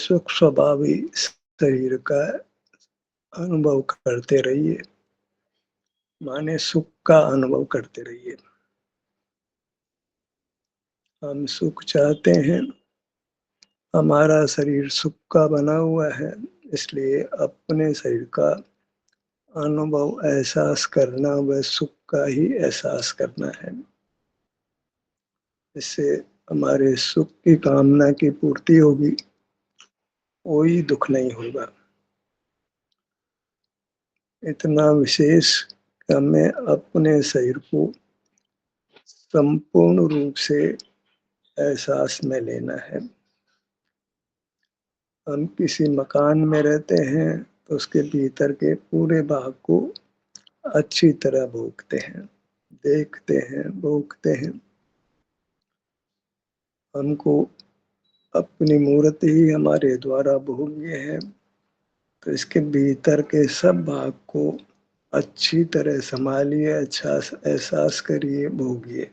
सुख स्वभावी शरीर का अनुभव करते रहिए, माने सुख का अनुभव करते रहिए। हम सुख चाहते हैं, हमारा शरीर सुख का बना हुआ है, इसलिए अपने शरीर का अनुभव एहसास करना व सुख का ही एहसास करना है। इससे हमारे सुख की कामना की पूर्ति होगी, कोई दुख नहीं होगा। इतना विशेष कि हमें अपने शरीर को संपूर्ण रूप से एहसास में लेना है। हम किसी मकान में रहते हैं तो उसके भीतर के पूरे भाग को अच्छी तरह भोगते हैं, देखते हैं, भोगते हैं। हमको अपनी मूर्ति ही हमारे द्वारा भोग्य है, तो इसके भीतर के सब भाग को अच्छी तरह संभालिए, अच्छा एहसास करिए, भोगिए।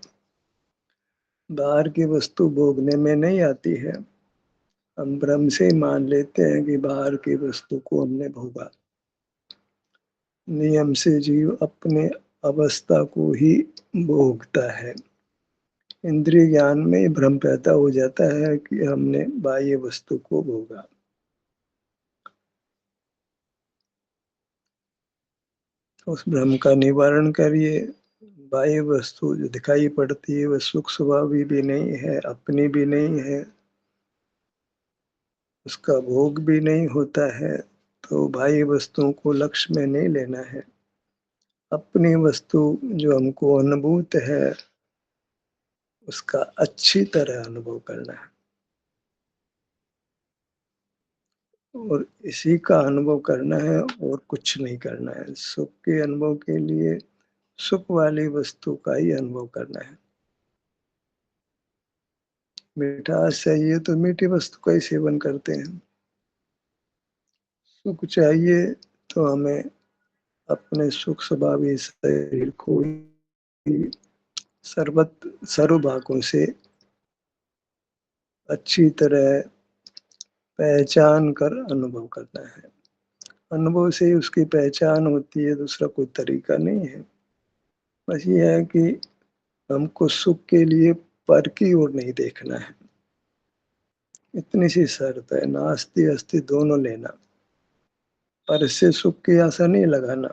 बाहर की वस्तु भोगने में नहीं आती है। हम भ्रम से मान लेते हैं कि बाहर की वस्तु को हमने भोगा। नियम से जीव अपने अवस्था को ही भोगता है। इंद्रिय ज्ञान में भ्रम पैदा हो जाता है कि हमने बाह्य वस्तु को भोगा। उस भ्रम का निवारण करिए। बाह्य वस्तु जो दिखाई पड़ती है वह सुख स्वभावी भी नहीं है, अपनी भी नहीं है, उसका भोग भी नहीं होता है, तो बाह्य वस्तुओं को लक्ष्य में नहीं लेना है। अपनी वस्तु जो हमको अनुभूत है उसका अच्छी तरह अनुभव करना है, और इसी का अनुभव करना है और कुछ नहीं करना है। सुख के अनुभव के लिए सुख वाली वस्तु का ही अनुभव करना है। मिठास चाहिए तो मीठी वस्तु का ही सेवन करते हैं। सुख चाहिए तो हमें अपने सुख स्वभावी शरीर को ही सर्व भागों से अच्छी तरह पहचान कर अनुभव करना है। अनुभव से ही उसकी पहचान होती है, दूसरा कोई तरीका नहीं है। बस ये है कि हमको सुख के लिए पर की ओर नहीं देखना है। इतनी सी शर्त है, नास्ति अस्ति दोनों लेना। पर इससे सुख की आशा नहीं लगाना।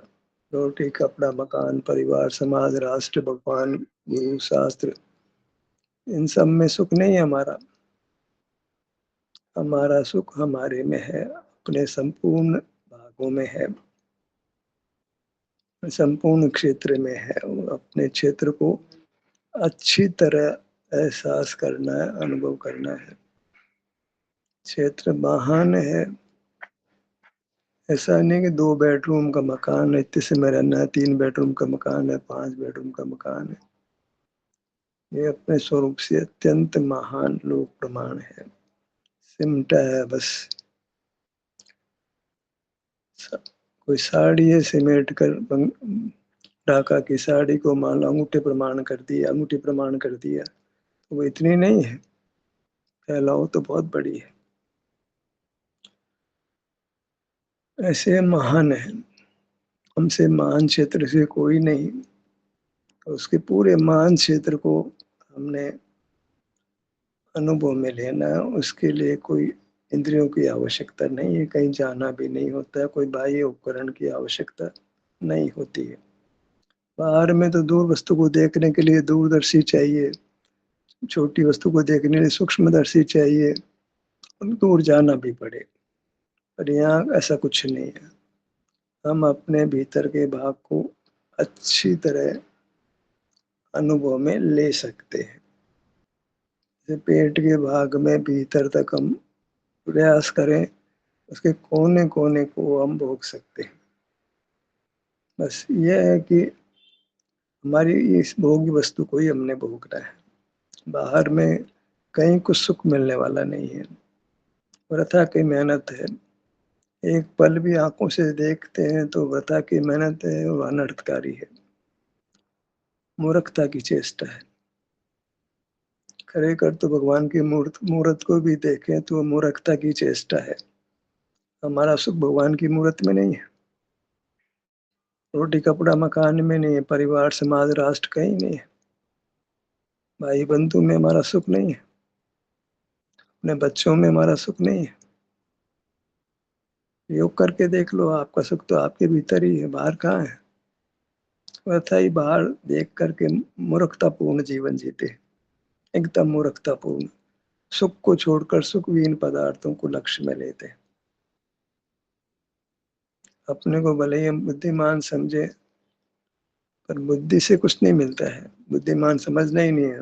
रोटी, कपड़ा, मकान, परिवार, समाज, राष्ट्र, भगवान, गुरु, शास्त्र, इन सब में सुख नहीं है हमारा। हमारा सुख हमारे में है, अपने संपूर्ण भागों में है, संपूर्ण क्षेत्र में है। और अपने क्षेत्र को अच्छी तरह एहसास करना है, अनुभव करना है। क्षेत्र महान है। ऐसा नहीं कि 2 बेडरूम का मकान है, इतने में रहना है, 3 बेडरूम का मकान है, 5 बेडरूम का मकान है। ये अपने स्वरूप से अत्यंत महान लोक प्रमाण है। सिमटा है बस। कोई साड़ी है, सिमेट कर ढाका की साड़ी को मान लो अंगूठे प्रमाण कर दिया, अंगूठी प्रमाण कर दिया, तो वो इतनी नहीं है। फैलाओ तो बहुत बड़ी है। ऐसे महान है, हमसे महान क्षेत्र से कोई नहीं। तो उसके पूरे महान क्षेत्र को हमने अनुभव में लेना है। उसके लिए कोई इंद्रियों की आवश्यकता नहीं है, कहीं जाना भी नहीं होता है, कोई बाह्य उपकरण की आवश्यकता नहीं होती है। बाहर में तो दूर वस्तु को देखने के लिए दूरदर्शी चाहिए, छोटी वस्तु को देखने के लिए सूक्ष्मदर्शी चाहिए, और दूर जाना भी पड़े। पर यहाँ ऐसा कुछ नहीं है। हम अपने भीतर के भाग को अच्छी तरह अनुभव में ले सकते हैं। जैसे पेट के भाग में भीतर तक हम प्रयास करें, उसके कोने कोने को हम भोग सकते हैं। बस ये है कि हमारी इस भोग्य वस्तु को ही हमने भोगना है। बाहर में कहीं कुछ सुख मिलने वाला नहीं है। वृथा की मेहनत है। एक पल भी आंखों से देखते हैं तो वृथा की मेहनत है, वह अनर्थकारी है, मूर्खता की चेष्टा है। खड़े कर तो भगवान की मूरत को भी देखें तो मूर्खता की चेष्टा है। हमारा सुख भगवान की मूरत में नहीं है। रोटी कपड़ा मकान में नहीं है, परिवार समाज राष्ट्र कहीं नहीं है। भाई बंधु में हमारा सुख नहीं है, अपने बच्चों में हमारा सुख नहीं है। योग करके देख लो, आपका सुख तो आपके भीतर ही है, बाहर कहाँ है। वैसा ही बाहर देख करके मूर्खतापूर्ण जीवन जीते, एकदम मूर्खतापूर्ण। सुख को छोड़कर सुखविहीन पदार्थों को लक्ष्य में लेते। अपने को भले ही हम बुद्धिमान समझे, पर बुद्धि से कुछ नहीं मिलता है। बुद्धिमान समझना ही नहीं है।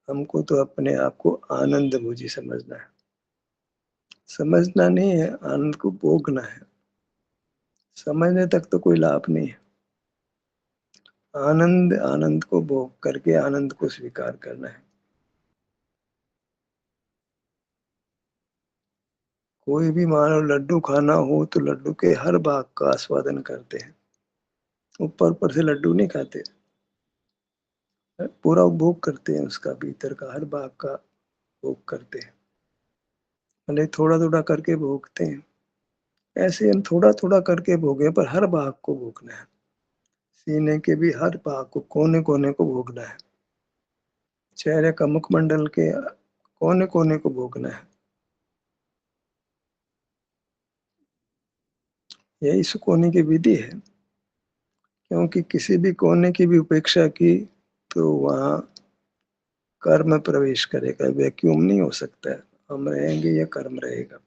हमको तो अपने आप को आनंद भोजी समझना है। समझना नहीं है, आनंद को भोगना है। समझने तक तो कोई लाभ नहीं है। आनंद आनंद को भोग करके आनंद को स्वीकार करना है। कोई भी मानो लड्डू खाना हो तो लड्डू के हर भाग का आस्वादन करते हैं, ऊपर ऊपर से लड्डू नहीं खाते, पूरा उपभोग करते हैं, उसका भीतर का हर भाग का भोग करते हैं। भले थोड़ा थोड़ा करके भोगते हैं। ऐसे हम थोड़ा थोड़ा करके भोगे, पर हर भाग को भोगना है। सीने के भी हर भाग को, कोने कोने को भोगना है। चेहरे का मुखमंडल के कोने कोने को भोगना है। यही सुकून की विधि है। क्योंकि किसी भी कोने की भी उपेक्षा की तो वहां कर्म प्रवेश करेगा, वैक्यूम नहीं हो सकता है। हम रहेंगे या कर्म रहेगा।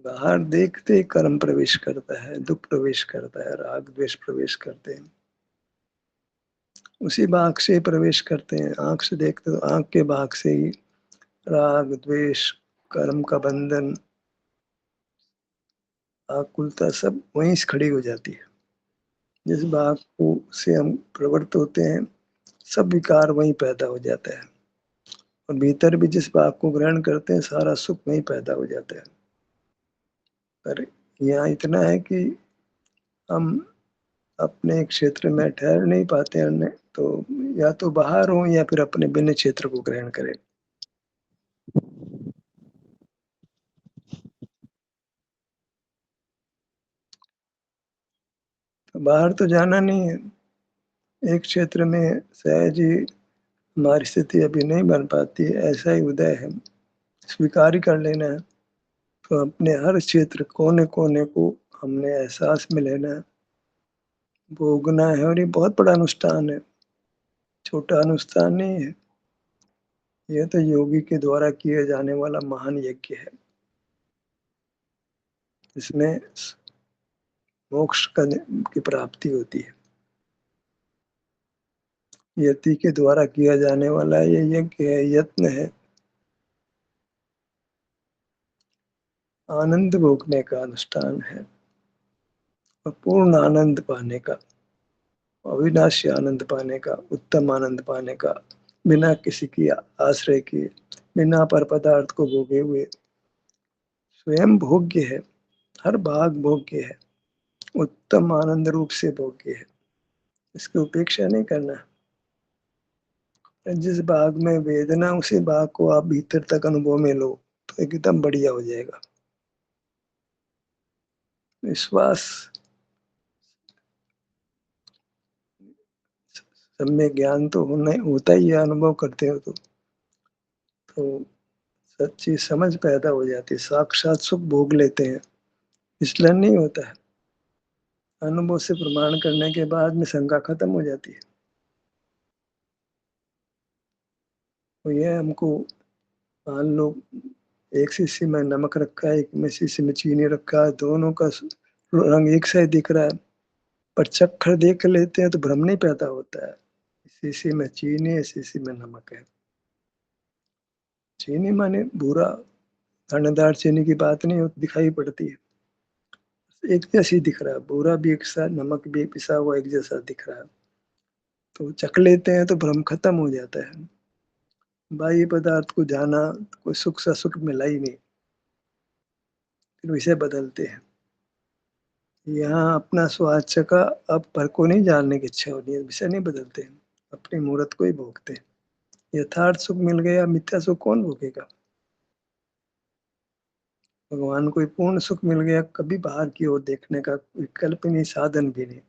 बाहर देखते ही कर्म प्रवेश करता है, दुख प्रवेश करता है, राग द्वेष प्रवेश करते हैं। उसी भाग से प्रवेश करते हैं। आंख से देखते तो आंख के भाग से ही राग द्वेष, कर्म का बंधन, आकुलता सब वहीं से खड़ी हो जाती है। जिस भाग को से हम प्रवृत्त होते हैं, सब विकार वहीं पैदा हो जाता है। और भीतर भी जिस भाग को ग्रहण करते हैं, सारा सुख वहीं पैदा हो जाता है। पर यहाँ इतना है कि हम अपने क्षेत्र में ठहर नहीं पाते हैं, तो या तो बाहर हो या फिर अपने भिन्न क्षेत्र को ग्रहण करें। तो बाहर तो जाना नहीं है। एक क्षेत्र में सहज ही हमारी स्थिति अभी नहीं बन पाती है, ऐसा ही उदय है, स्वीकार ही कर लेना है। तो अपने हर क्षेत्र कोने कोने को हमने एहसास में लेना है, भोगना है। और ये बहुत बड़ा अनुष्ठान है, छोटा अनुष्ठान नहीं है। यह तो योगी के द्वारा किए जाने वाला महान यज्ञ है। इसमें मोक्ष की प्राप्ति होती है। यति के द्वारा किया जाने वाला ये यज्ञ है, यत्न है, आनंद भोगने का अनुष्ठान है। और पूर्ण आनंद पाने का, अविनाशी आनंद पाने का, उत्तम आनंद पाने का, बिना किसी की आश्रय किए, बिना पर पदार्थ को भोगे हुए। स्वयं भोग्य है, हर भाग भोग्य है, उत्तम आनंद रूप से भोग्य है। इसकी उपेक्षा नहीं करना। जिस भाग में वेदना, उसी भाग को आप भीतर तक अनुभव में लो तो एकदम बढ़िया हो जाएगा। विश्वास, सब में ज्ञान तो होता ही है, अनुभव करते हो तो सच्ची समझ पैदा हो जाती है, साक्षात सुख भोग लेते हैं। इसलिए नहीं होता है। अनुभव से प्रमाण करने के बाद में शंका खत्म हो जाती है। तो ये हमको, मान लो एक शीशी में नमक रखा है, एक में शीशी में चीनी रखा है, दोनों का रंग एक सा ही दिख रहा है, पर चक्कर देख लेते हैं तो भ्रम नहीं पैदा होता है। शीशी में चीनी है, शीशी में नमक है। चीनी माने भूरा, दानेदार चीनी की बात नहीं दिखाई पड़ती है। एक जैसी दिख रहा है, भूरा भी एक सा, नमक भी पिसा हुआ एक जैसा दिख रहा है। तो चख लेते हैं तो भ्रम खत्म हो जाता है। बाह्य पदार्थ को जाना, कोई सुख सा सुख मिला ही नहीं, फिर विषय बदलते हैं। यहाँ अपना स्वाद चखा, अब पर को नहीं जानने की इच्छा होती है, विषय नहीं बदलते हैं। अपनी मूर्त को ही भोगते। यथार्थ सुख मिल गया, मिथ्या सुख कौन भोगेगा? भगवान को ही पूर्ण सुख मिल गया, कभी बाहर की ओर देखने का विकल्प नहीं, साधन भी नहीं।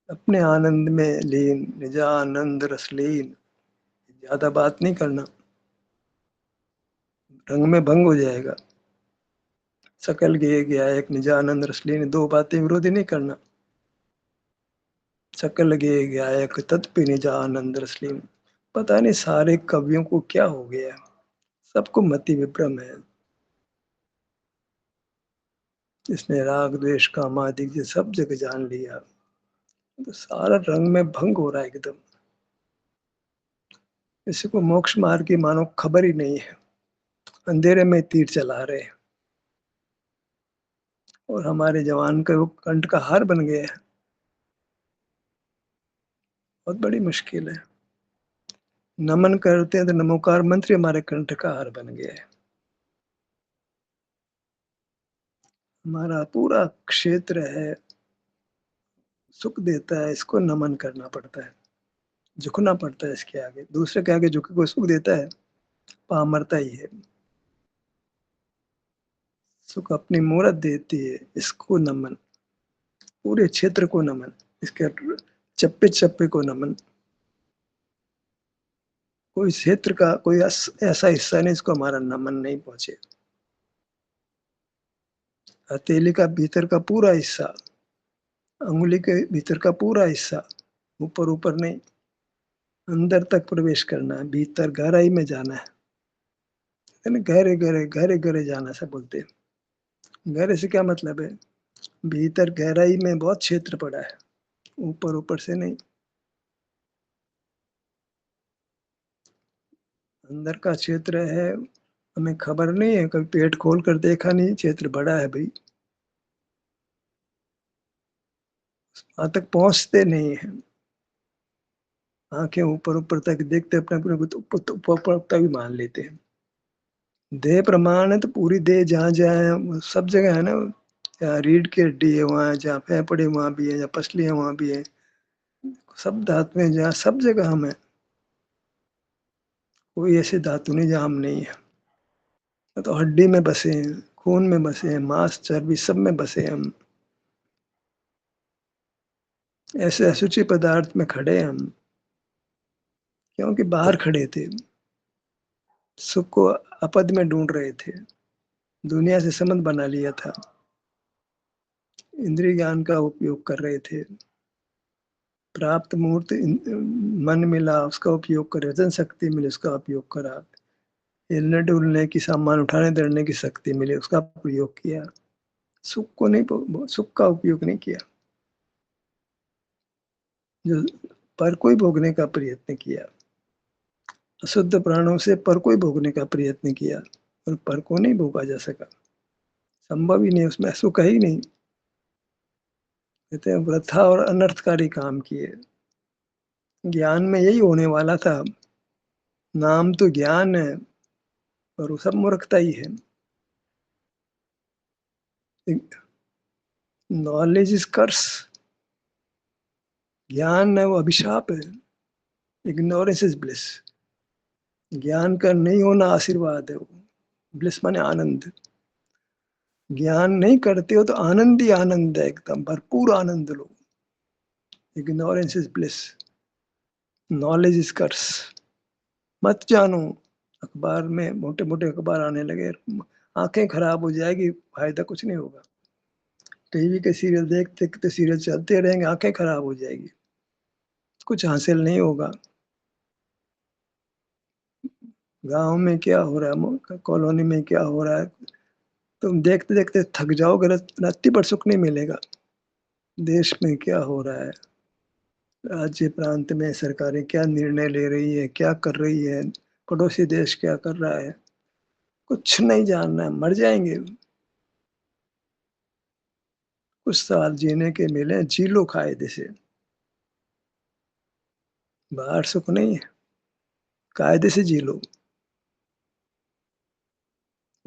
अपने आनंद में लीन, निजानंद रस लीन। ज्यादा बात नहीं करना, रंग में भंग हो जाएगा। सकल गेय गायक निजानंद रस लीन, दो बातें विरोधी नहीं करना। सकल गेय गायक तत्व निजानंद रस लीन। पता नहीं सारे कवियों को क्या हो गया, सबको मति विभ्रम है। इसने राग द्वेष काम आदि से सब जगह जान लिया, तो सारा रंग में भंग हो रहा है एकदम। किसी को मोक्ष मार्ग की मानो खबर ही नहीं है, अंधेरे में तीर चला रहे हैं। और हमारे जवान का वो कंठ का हार बन गया है। बहुत बड़ी मुश्किल है। नमन करते हैं तो नमोकार मंत्री हमारे कंठ का हार बन गया है। हमारा पूरा क्षेत्र है, सुख देता है, इसको नमन करना पड़ता है, झुकना पड़ता है इसके आगे। दूसरे के आगे झुके कोई सुख देता है? पामरता ही है। सुख अपनी मूरत देती है, इसको नमन। पूरे क्षेत्र को नमन, इसके चप्पे चप्पे को नमन। कोई क्षेत्र का कोई ऐसा हिस्सा नहीं जिसको हमारा नमन नहीं पहुंचे। हथेली का भीतर का पूरा हिस्सा, अंगुली के भीतर का पूरा हिस्सा, ऊपर ऊपर नहीं, अंदर तक प्रवेश करना है, भीतर गहराई में जाना है। गहरे गहरे गहरे गहरे जाना से बोलते हैं। गहरे से क्या मतलब है? भीतर गहराई में बहुत क्षेत्र पड़ा है, ऊपर ऊपर से नहीं। अंदर का क्षेत्र है, हमें खबर नहीं है, कभी पेट खोल कर देखा नहीं, क्षेत्र बड़ा है भाई। वहां तक पहुंचते नहीं है। आंखें ऊपर ऊपर तक देखते, अपने अपने को तो ऊपर तक भी मान लेते हैं। देह प्रमाण है तो पूरी देह जहाँ जहाँ है सब जगह है ना। जहाँ रीढ़ की हड्डी है वहाँ, जहाँ फेफड़े वहाँ भी है, जहाँ पसली है वहाँ भी है। सब धातु में जहाँ, सब जगह हम है। कोई ऐसे धातु नहीं जहाँ हम नहीं है। तो हड्डी में बसे हैं, खून में बसे हैं, मांस चर्बी सब में बसे हैं हम। ऐसे असुचि पदार्थ में खड़े हैं हम, क्योंकि बाहर खड़े थे, सुख को अपद में ढूंढ रहे थे, दुनिया से संबंध बना लिया था, इंद्रिय ज्ञान का उपयोग कर रहे थे, प्राप्त मुहूर्त मन मिला उसका उपयोग करे, वचन शक्ति मिली उसका उपयोग करा, हिलने डुलने की, सामान उठाने धरने की शक्ति मिली उसका प्रयोग किया। सुख को नहीं, सुख का उपयोग नहीं किया। जो पर कोई भोगने का प्रयत्न किया, अशुद्ध प्राणों से पर कोई भोगने का प्रयत्न किया, और पर को नहीं भोगा जा सका, संभव ही नहीं, उसमें सुख है ही नहीं। कहते हैं वृथा और अनर्थकारी काम किए। ज्ञान में यही होने वाला था, नाम तो ज्ञान है और वो सब मूर्खता ही है। नॉलेज इज कर्स, ज्ञान है वो अभिशाप है। इग्नोरेंस इज ब्लिस, ज्ञान का नहीं होना आशीर्वाद है। वो ब्लिस माने आनंद। ज्ञान नहीं करते हो तो आनंद ही आनंद है, एकदम भरपूर आनंद लो। Ignorance is bliss, knowledge is curse. मत जानो। अखबार में मोटे मोटे अखबार आने लगे, आंखें खराब हो जाएगी, फायदा कुछ नहीं होगा। टीवी के सीरियल देखते देखते सीरियल चलते रहेंगे, आंखें खराब हो जाएगी, कुछ हासिल नहीं होगा। गांव में क्या हो रहा है, कॉलोनी में क्या हो रहा है, तुम देखते देखते थक जाओगे, रत्ती पर सुख नहीं मिलेगा। देश में क्या हो रहा है, राज्य प्रांत में सरकारें क्या निर्णय ले रही है, क्या कर रही है, पड़ोसी देश क्या कर रहा है, कुछ नहीं जानना है, मर जाएंगे। कुछ साल जीने के मिले, जी लो कायदे से। बाहर सुख नहीं है, कायदे से जी लो,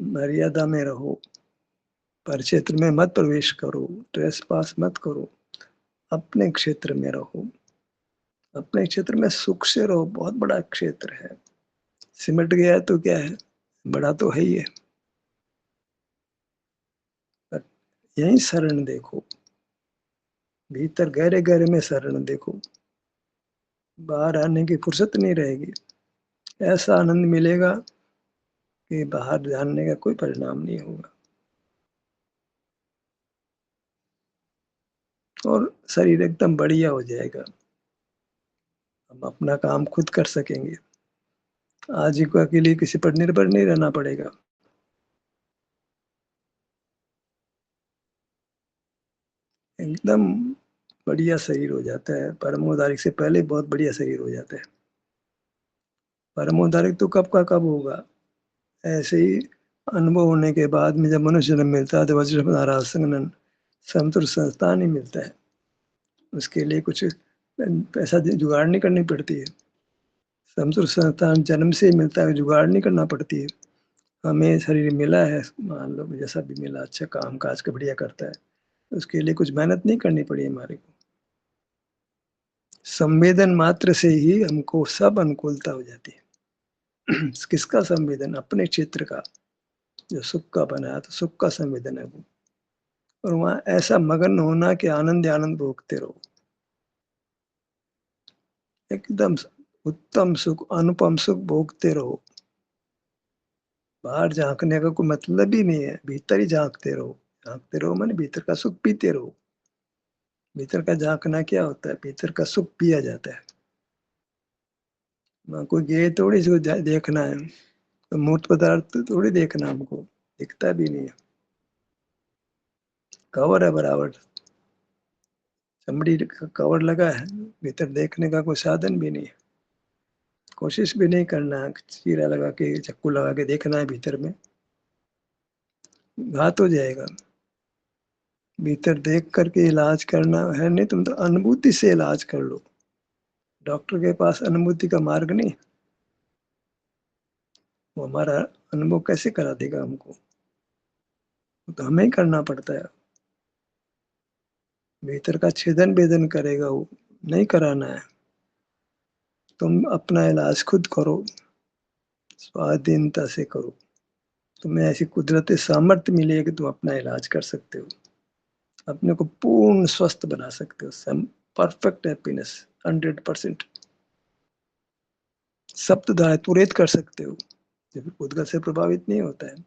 मर्यादा में रहो, पर क्षेत्र में मत प्रवेश करो, ट्रेस पास मत करो, अपने क्षेत्र में रहो, अपने क्षेत्र में सुख से रहो, बहुत बड़ा क्षेत्र है। सिमट गया है तो क्या है, बड़ा तो है ही है। पर यहीं शरण देखो, भीतर गहरे-गहरे में शरण देखो, बाहर आने की फुर्सत नहीं रहेगी। ऐसा आनंद मिलेगा कि बाहर जानने का कोई परिणाम नहीं होगा और शरीर एकदम बढ़िया हो जाएगा। हम अपना काम खुद कर सकेंगे। आजीविका के लिए किसी पर निर्भर नहीं रहना पड़ेगा। एकदम बढ़िया शरीर हो जाता है। परमोद्धारिक से पहले बहुत बढ़िया शरीर हो जाता है। परमोद्धारिक तो कब का कब होगा। ऐसे ही अनुभव होने के बाद में जब मनुष्य जन्म मिलता है तो वज्रधारा संगनन समतुल संस्थान ही मिलता है। उसके लिए कुछ पैसा जुगाड़ नहीं करनी पड़ती है। समतुल संस्थान जन्म से ही मिलता है, जुगाड़ नहीं करना पड़ती है। हमें शरीर मिला है, मान लो जैसा भी मिला, अच्छा काम काज का बढ़िया करता है, उसके लिए कुछ मेहनत नहीं करनी पड़ी हमारे को। संवेदन मात्र से ही हमको सब अनुकूलता हो जाती है। किसका संवेदन? अपने क्षेत्र का। जो सुख का बना है तो सुख का संवेदन है वो। और वहाँ ऐसा मगन होना कि आनंद आनंद भोगते रहो। एकदम उत्तम सुख, अनुपम सुख भोगते रहो। बाहर झाँकने का कोई मतलब ही नहीं है, भीतर ही झाँकते रहो। झाँकते रहो माने भीतर का सुख पीते रहो। भीतर का झाँकना क्या होता है? भीतर का सुख पिया जाता है। वहाँ कोई ये थोड़ी इसको देखना है, तो मूर्त पदार्थ थोड़ी देखना हमको, दिखता भी नहीं है। कवर है बराबर, चमड़ी का कवर लगा है, भीतर देखने का कोई साधन भी नहीं है। कोशिश भी नहीं करना है, चीरा लगा के, चाकू लगा के देखना है भीतर में, घात हो जाएगा। भीतर देख करके इलाज करना है नहीं, तुम तो अनुभूति से इलाज कर लो। डॉक्टर के पास अनुभूति का मार्ग नहीं, वो हमारा अनुभव कैसे करा देगा हमको? वो तो हमें ही करना पड़ता है। भीतर का छेदन भेदन करेगा वो, नहीं कराना है। तुम अपना इलाज खुद करो, स्वाधीनता से करो। तुम्हें ऐसी कुदरती सामर्थ्य मिली है कि तुम अपना इलाज कर सकते हो, अपने को पूर्ण स्वस्थ बना सकते हो। सम परफेक्ट हैप्पीनेस 100% सप्तधाय तुरंत कर सकते हो, जब उद्गत से प्रभावित नहीं होता है।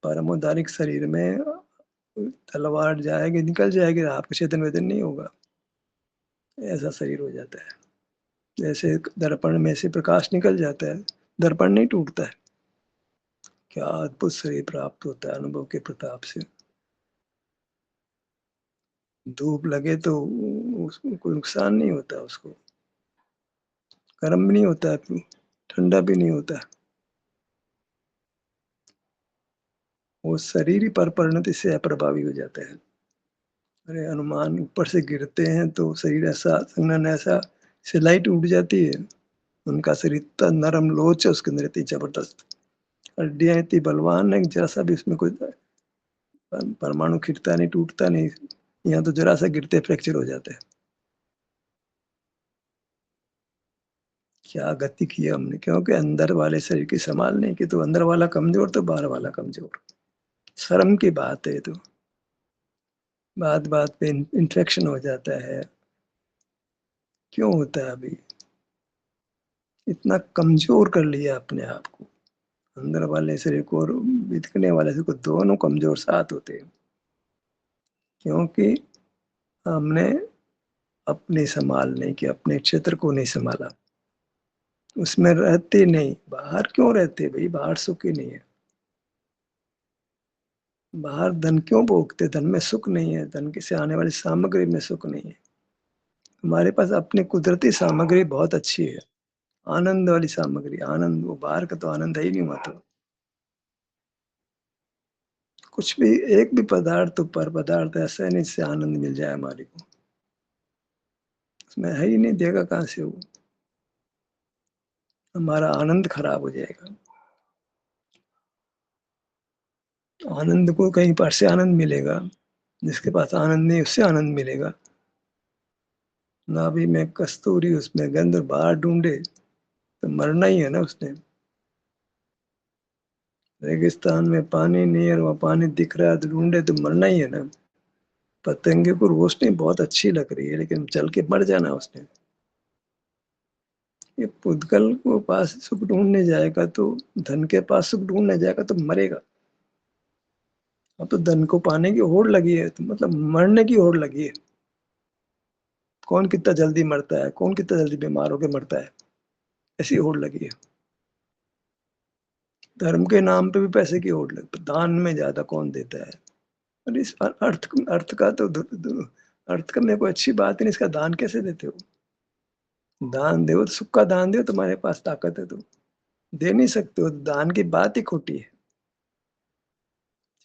परमोद्धारिक शरीर में तलवार जाएगी, निकल जाएगी, आपका छेदन वेदन नहीं होगा। ऐसा शरीर हो जाता है। जैसे दर्पण में से प्रकाश निकल जाता है, दर्पण नहीं टूटता है। क्या अद्भुत शरीर प्राप्त होता है अनुभव के प्रताप से। धूप लगे तो उसको कोई नुकसान नहीं होता, उसको गर्म भी नहीं होता है, ठंडा भी नहीं होता। वो शरीर ही पर परिणति से अप्रभावी हो जाता है। अरे हनुमान ऊपर से गिरते हैं तो शरीर ऐसा संघनन, ऐसा सिलाई टूट जाती है। उनका शरीर इतना नरम लोच है, उसके अंदर इतनी जबरदस्त हड्डियां, इतनी बलवान है, जरा सा भी उसमें कोई परमाणु खिरता नहीं, टूटता नहीं। यहाँ तो जरा सा गिरते फ्रैक्चर हो जाता है। क्या गति की है हमने, क्योंकि अंदर वाले शरीर की संभाल नहीं की, तो अंदर वाला कमजोर तो बाहर वाला कमजोर। शर्म की बात है ये तो। बात बात पे इन्फेक्शन हो जाता है। क्यों होता है अभी? इतना कमजोर कर लिया अपने आप को। अंदर वाले शरीर को और दिखने वाले शरीर को, दोनों कमजोर साथ होते हैं, क्योंकि हमने अपनी संभाल नहीं की, अपने क्षेत्र को नहीं संभाला। उसमें रहते नहीं। बाहर क्यों रहते भाई? बाहर सुख ही नहीं है। बाहर धन क्यों भोगते? धन में सुख नहीं है, धन से आने वाली सामग्री में सुख नहीं है। हमारे पास अपनी कुदरती सामग्री बहुत अच्छी है, आनंद वाली सामग्री, आनंद। वो बाहर का तो आनंद है ही नहीं। हुआ तो कुछ भी, एक भी पदार्थ तो पर पदार्थ ऐसा नहीं जिससे आनंद मिल जाए हमारे को, उसमें है ही नहीं, देगा कहाँ से वो? हमारा आनंद खराब हो जाएगा। आनंद को कहीं पर से आनंद मिलेगा? जिसके पास आनंद नहीं उससे आनंद मिलेगा। नाभि में कस्तूरी उसमें गंध बाहर ढूंढे तो मरना ही है ना उसने। रेगिस्तान में पानी नहीं है और वहाँ पानी दिख रहा है तो ढूंढे तो मरना ही है ना। पतंगे को रोशनी बहुत अच्छी लग रही है लेकिन चल के मर जाना उसने। ये पुद्गल को पास सुख ढूंढने जाएगा तो धन के पास सुख ढूंढने जाएगा तो मरेगा। अब तो धन को पाने की होड़ लगी है तो मतलब मरने की होड़ लगी है। कौन कितना जल्दी मरता है, कौन कितना जल्दी बीमार होकर मरता है, ऐसी होड़ लगी है। धर्म के नाम पे भी पैसे की होड़ लगी, दान में ज्यादा कौन देता है। और इस अर्थ अर्थ का तो अर्थ का मेरे को अच्छी बात नहीं, इसका दान कैसे देते हो। दान दो तो सुख का दान दो, तुम्हारे पास ताकत है तो दे नहीं सकते हो, दान की बात ही खोटी है।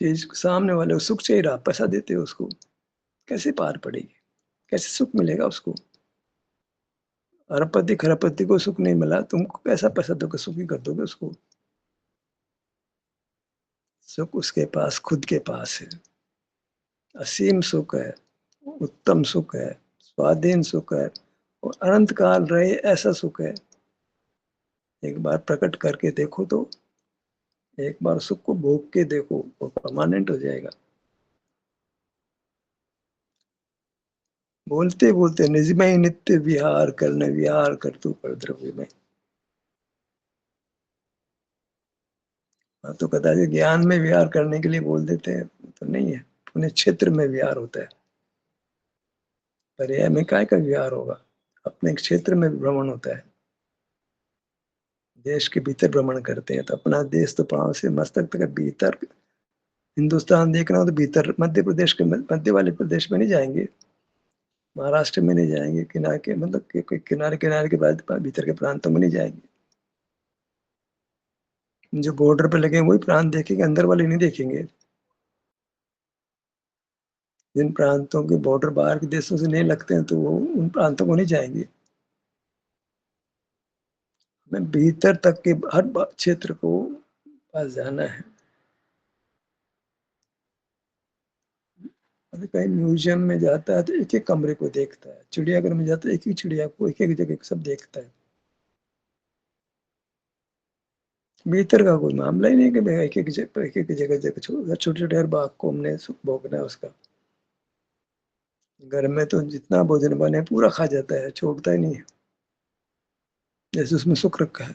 चीज सामने वाले को सुख चाहिए रहा, पैसा देते हो उसको, कैसे पार पड़ेगी, कैसे सुख मिलेगा उसको। अरबपति खरबपति को सुख नहीं मिला, तुमको कैसा पैसा दोगे सुखी कर दोगे उसको। सुख उसके पास खुद के पास है, असीम सुख है, उत्तम सुख है, स्वाधीन सुख है और अनंत काल रहे ऐसा सुख है। एक बार प्रकट करके देखो तो, एक बार सुख को भोग के देखो, वो परमानेंट हो जाएगा। बोलते बोलते निज में ही नित्य विहार करने, विहार कर तू पर द्रव्य में। हाँ, तो कदाचित ज्ञान में विहार करने के लिए बोल देते हैं तो नहीं है, पुण्य क्षेत्र में विहार होता है। पर्याय में काय का विहार होगा, अपने क्षेत्र में भ्रमण होता है। देश के भीतर भ्रमण करते हैं तो अपना देश तो पांव से मस्तक तक भीतर। हिंदुस्तान देखना हो तो भीतर मध्य प्रदेश के मध्य वाले प्रदेश में नहीं जाएंगे, महाराष्ट्र में नहीं जाएंगे, किनारे के मतलब कोई किनारे किनारे के बाद भीतर के प्रांतों में नहीं जाएंगे। जो बॉर्डर पे लगे वही प्रांत देखेंगे, अंदर वाले नहीं देखेंगे। जिन प्रांतों के बॉर्डर बाहर के देशों से नहीं लगते हैं तो वो उन प्रांतों को नहीं जाएंगे। हमें भीतर तक के हर क्षेत्र को पास जाना है। अभी कहीं म्यूजियम में जाता है तो एक एक कमरे को देखता है, चिड़ियाघर में जाता है एक ही चिड़िया को एक एक जगह सब देखता है। भीतर का कोई मामला ही नहीं कि भाई एक एक जगह जगह छोटे छोटे हर बाग को हमने भोगना है उसका। घर में तो जितना भोजन बने पूरा खा जाता है, छोड़ता ही नहीं है, जैसे उसमें सुख रखा है।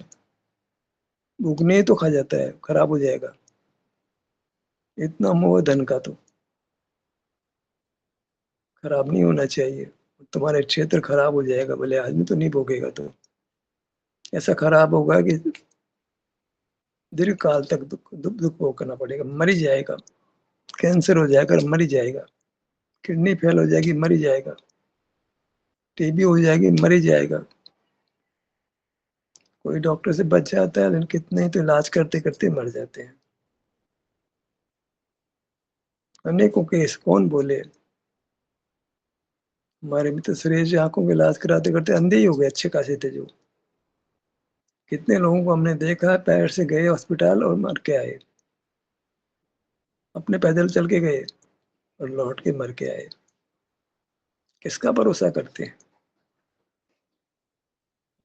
भूख नहीं तो खा जाता है, खराब हो जाएगा। इतना मोह धन का तो खराब नहीं होना चाहिए। तुम्हारे क्षेत्र खराब हो जाएगा भले आदमी तो नहीं भोगेगा तो ऐसा खराब होगा कि दीर्घ काल तक दुख दुख दुख भोग करना पड़ेगा, मर ही जाएगा। कैंसर हो जाएगा मर ही जाएगा, किडनी फेल हो जाएगी मर ही जाएगा, टीबी हो जाएगी मर ही जाएगा। कोई डॉक्टर से बच जाता है लेकिन कितने तो इलाज करते करते मर जाते हैं। अनेकों केस कौन बोले। हमारे मित्र सुरेश आंखों के इलाज कराते करते अंधे ही हो गए, अच्छे खासे थे जो। कितने लोगों को हमने देखा है पैर से गए हॉस्पिटल और मर के आए, अपने पैदल चल के गए और लौट के मर के आए। किसका भरोसा करते हैं।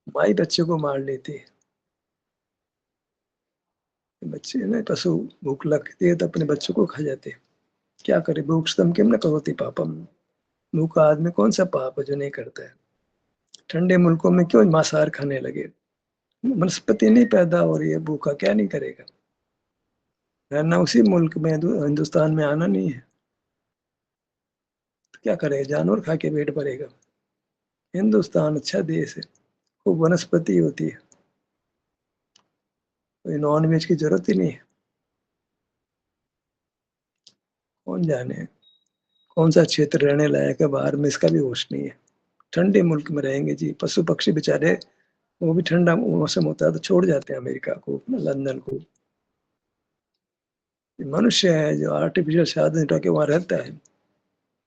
माई बच्चे को मार लेती है। बच्चे ने पशु भूख लगती है तो अपने बच्चों को खा जाते हैं। क्या करे, भूख स्तम किम न करोति पापम। भूखा आदमी कौन सा पाप है जो नहीं करता है। ठंडे मुल्कों में क्यों मांसाहार खाने लगे, वनस्पति नहीं पैदा हो रही है, भूखा क्या नहीं करेगा। रहना उसी मुल्क में, हिंदुस्तान में आना नहीं है तो क्या करेगा, जानवर खा के पेट भरेगा। हिंदुस्तान अच्छा देश है, खूब वनस्पति होती है, कोई नॉन वेज की जरूरत ही नहीं है। कौन जाने कौन सा क्षेत्र रहने लायक है बाहर में, इसका भी होश नहीं है। ठंडे मुल्क में रहेंगे जी, पशु पक्षी बेचारे वो भी ठंडा मौसम होता है तो छोड़ जाते हैं अमेरिका को, लंदन को। मनुष्य है जो आर्टिफिशियल साधन जुटा के वहां रहता है,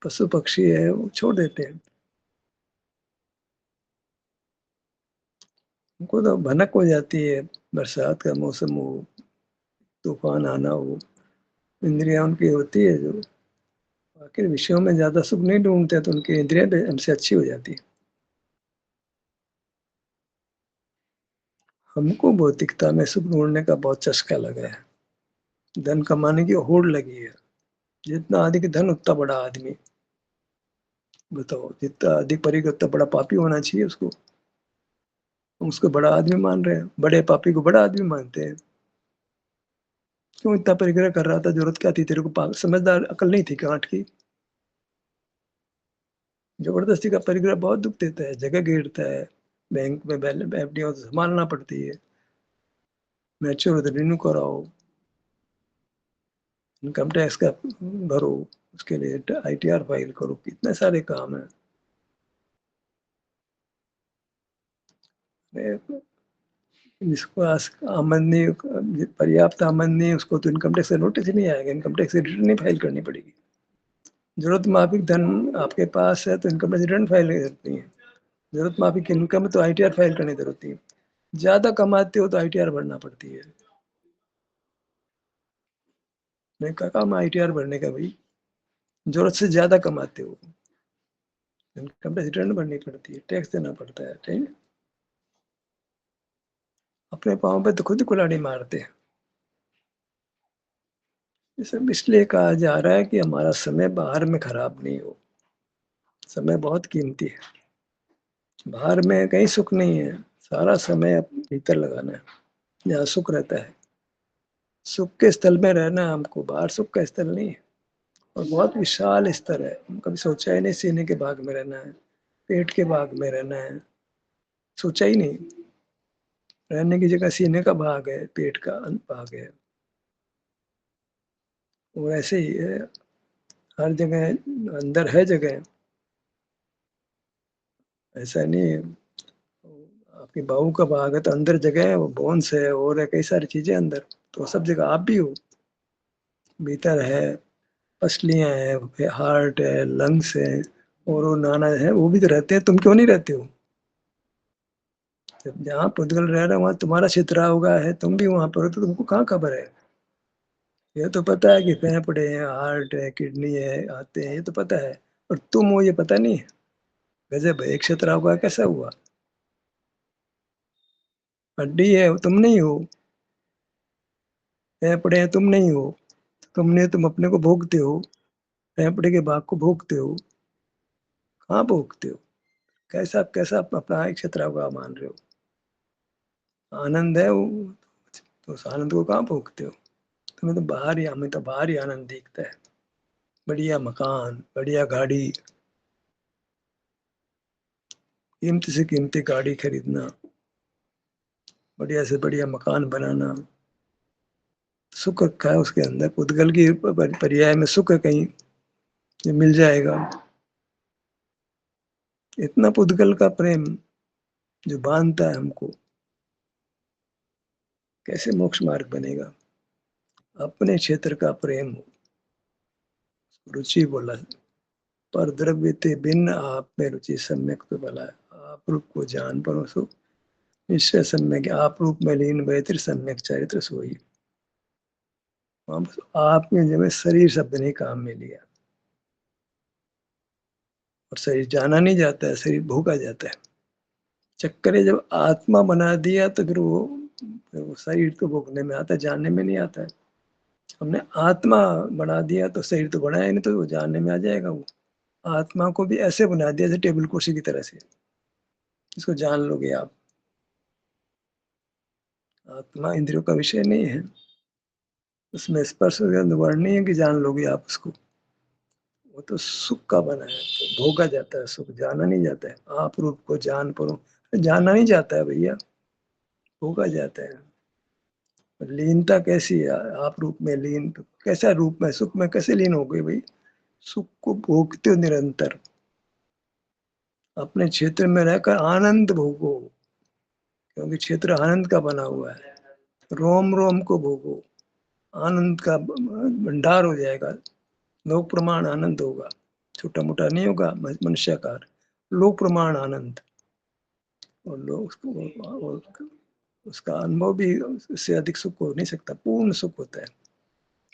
पशु पक्षी है वो छोड़ देते हैं। उनको तो भनक हो जाती है, बरसात का मौसम हो, तूफान आना हो, इंद्रिया उनकी होती है जो आखिर विषयों में ज्यादा सुख नहीं ढूंढते तो उनकी इंद्रियां भी हमसे अच्छी हो जाती है। हमको भौतिकता में सुख ढूंढने का बहुत चस्का लगा है, धन कमाने की होड़ लगी है। जितना अधिक धन उतना बड़ा आदमी। बताओ, जितना अधिक परिग्रह उतना बड़ा पापी होना चाहिए उसको। हम उसको बड़ा आदमी मान रहे हैं, बड़े पापी को बड़ा आदमी मानते हैं। क्यों इतना परिग्रह कर रहा था? जरूरत क्या थी तेरे को? समझदार अकल नहीं थी गांठ की? जबरदस्ती का परिग्रह बहुत दुख देता है, जगह घेरता है। बैंक में एफडी संभालना पड़ती है, मैच्योर तो रिन्यू कराओ, इनकम टैक्स का भरो, उसके लिए आईटीआर फाइल करो, कितने सारे काम है। जिसको आमदनी, पर्याप्त आमदनी, उसको तो इनकम टैक्स का नोटिस ही नहीं आएगा, इनकम टैक्स रिटर्न नहीं फाइल करनी पड़ेगी। जरूरत माफिक धन आपके पास है तो इनकम टैक्स रिटर्न फाइल नहीं करती है। जरूरत माफिक इनकम है तो आईटीआर फाइल करनी जरूरत है। ज्यादा कमाते हो तो आईटीआर भरना पड़ती है। मैं क्या काम आईटीआर भरने का भाई? जरूरत से ज्यादा कमाते हो, इनकम टैक्स रिटर्न भरनी पड़ती है, टैक्स देना पड़ता है, ठीक है। अपने पाँव पे तो खुद ही कुल्हाड़ी मारते हैं। ये सब इसलिए कहा जा रहा है कि हमारा समय बाहर में खराब नहीं हो। समय बहुत कीमती है, बाहर में कहीं सुख नहीं है। सारा समय भीतर लगाना है, जहाँ सुख रहता है। सुख के स्थल में रहना है हमको, बाहर सुख का स्थल नहीं है। और बहुत विशाल स्तर है, हम कभी सोचा ही नहीं सीने के भाग में रहना है, पेट के भाग में रहना है। सोचा ही नहीं। रहने की जगह सीने का भाग है, पेट का भाग है। वो ऐसे ही है, हर जगह अंदर है जगह। ऐसा नहीं है। आपके बाहू का भाग है तो अंदर जगह है, वो बोन्स है और है, कई सारी चीजें अंदर। तो सब जगह आप भी हो। भीतर है, पसलियां है, हार्ट है, लंग्स है, और वो नाना है, वो भी तो रहते हैं। तुम क्यों नहीं रहते हो? जब जहाँ पुद्गल रह रहा है वहां तुम्हारा क्षेत्र होगा है, तुम भी वहां पर हो, तो तुमको कहाँ खबर है? ये तो पता है कि फेफड़े हैं, हार्ट है, किडनी है, आते हैं, ये तो पता है। और तुम हो ये पता नहीं है। गजब है, एक क्षेत्र होगा कैसा हुआ? हड्डी है, तुम नहीं हो। फेफड़े हैं, तुम नहीं हो। तुमने, तुम अपने को भोगते हो, फेफड़े के भाग को भोगते हो। कहाँ भोगते हो? कैसा कैसा अपना एक क्षेत्र होगा मान रहे हो? आनंद है वो, तो उस आनंद को कहाँ भोगते हो? तुम्हें तो बाहर ही, हमें तो बाहर ही आनंद दिखता है। बढ़िया मकान, बढ़िया गाड़ी, कीमती से कीमती गाड़ी खरीदना, बढ़िया से बढ़िया मकान बनाना, सुख रखा है उसके अंदर। पुद्गल की पर्याय में सुख है कहीं, ये मिल जाएगा। इतना पुद्गल का प्रेम जो बांधता है हमको, कैसे मोक्ष मार्ग बनेगा? अपने क्षेत्र का प्रेम हो। रुचि बोला, पर द्रव्य ते भिन्न आप में रुचि सम्यक तो भला है। आप रूप को जान पर सो निश्चय सम्यक, आप रूप में लीन बेहतर सम्यक चरित्र सोई। हम आपने जब शरीर शब्द ने काम में लिया, और शरीर जाना नहीं जाता है, शरीर भोगा जाता है। चक्कर है, जब आत्मा बना दिया तो फिर वो शरीर तो भोगने में आता है, जानने में नहीं आता है। हमने आत्मा बना दिया तो शरीर तो बनाया नहीं, तो वो जानने में आ जाएगा। वो आत्मा को भी ऐसे बना दिया जैसे टेबल कुर्सी की तरह से, इसको जान लोगे आप। आत्मा इंद्रियों का विषय नहीं है, उसमें स्पर्श वर्ण नहीं है कि जान लोगे आप उसको। वो तो सुख का बना है, तो भोगा जाता है सुख, जाना नहीं जाता है। आप रूप को जान परो, जाना नहीं जाता है भैया, भोगा जाता है। लीनता कैसी है? आप रूप में लीन, तो कैसा रूप में, सुख में कैसे लीन हो गए भाई? सुख को भोगते हो निरंतर, अपने क्षेत्र में रहकर आनंद भोगो, क्योंकि क्षेत्र आनंद का बना हुआ है। रोम रोम को भोगो, आनंद का भंडार हो जाएगा। लोक प्रमाण आनंद होगा, छोटा मोटा नहीं होगा मनुष्याकार, लोक प्रमाण आनंद। और लोग उसका अनुभव भी उससे अधिक सुख हो नहीं सकता, पूर्ण सुख होता है,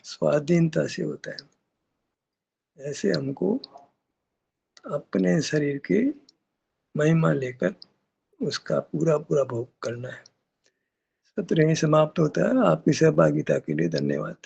स्वाधीनता से होता है। ऐसे हमको अपने शरीर की महिमा लेकर उसका पूरा भोग करना है। सत्र यहीं समाप्त होता है। आपकी सहभागिता के लिए धन्यवाद।